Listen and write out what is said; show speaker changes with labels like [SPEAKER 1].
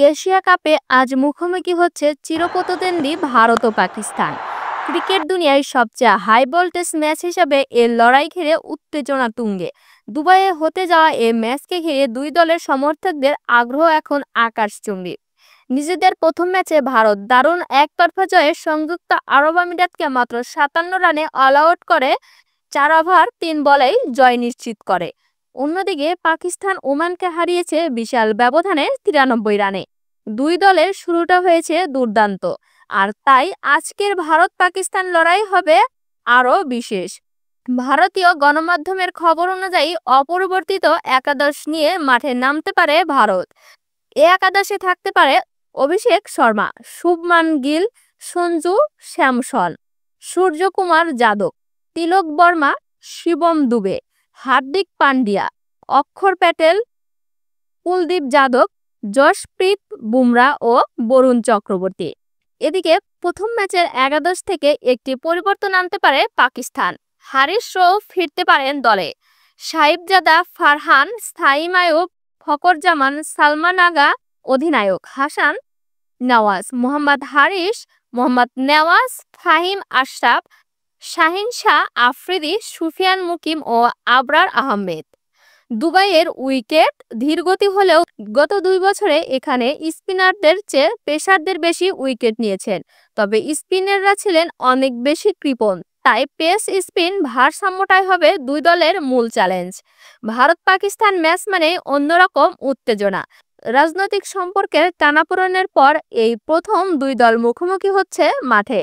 [SPEAKER 1] Asia কাপে আজ মুখোমুখি হচ্ছে চিরপ্রতিদ্বন্দ্বী ভারত ও পাকিস্তান। ক্রিকেট দুনিয়ায় সবচেয়ে হাই ভোল্টেজ ম্যাচ হিসেবে এর লড়াই ঘিরে উত্তেজনা তুঙ্গে। দুবাইয়ে হতে যাওয়া এই ম্যাচকে ঘিরে দুই দলের সমর্থকদের আগ্রহ এখন আকাশচুম্বী। নিজেদের প্রথম ম্যাচে ভারত দারুণ একতরফা জয়ে সংযুক্ত আরব আমিরাতকে মাত্র ৫৭ রানে অল আউট করে ৪ ওভার ৩ বলেই জয় নিশ্চিত করে। অন্যদিকে পাকিস্তান ওমানকে হারিয়েছে বিশাল ব্যবধানে ৯৩ রানে। দুই দলের শুরুটা হয়েছে দুর্দান্ত, আর তাই আজকের ভারত পাকিস্তান লড়াই হবে আরও বিশেষ। ভারতীয় গণমাধ্যমের খবর অনুযায়ী অপরিবর্তিত একাদশ নিয়ে মাঠে নামতে পারে ভারত। এ একাদশে থাকতে পারে অভিষেক শর্মা, শুভমান গিল, সঞ্জু স্যামসন, সূর্যকুমার যাদব, তিলক বর্মা, শিবম দুবে, হার্দিক পান্ডিয়া, অক্ষর প্যাটেল, কুলদীপ যাদব, জশপ্রীত বুমরা ও বরুণ চক্রবর্তী। এদিকে প্রথম ম্যাচের একাদশ থেকে একটি পরিবর্তন আনতে পারে পাকিস্তান। হারিস রৌফ ফিরতে পারেন দলে। সাহিবজাদা ফারহান, সাইম আয়ুব, ফকর জামান, সালমান আগা, অধিনায়ক হাসান নওয়াজ, মোহাম্মদ হারিস, মোহাম্মদ নেওয়াজ, ফাহিম আশরাফ, শাহিন শাহ আফ্রিদি, সুফিয়ান মুকিম ও আবরার আহমেদ। দুবাইয়ের উইকেট ধীরগতি হলেও গত ২ বছরে এখানে স্পিনারদের চেয়ে পেসারদের বেশি উইকেট নিয়েছেন। তবে স্পিনাররা ছিলেন অনেক বেশি কৃপণ, তাই পেস স্পিন ভারসাম্যটাই হবে দুই দলের মূল চ্যালেঞ্জ। ভারত পাকিস্তান ম্যাচ মানে অন্যরকম উত্তেজনা। রাজনৈতিক সম্পর্কের টানাপোড়েনের পর এই প্রথম দুই দল মুখোমুখি হচ্ছে মাঠে।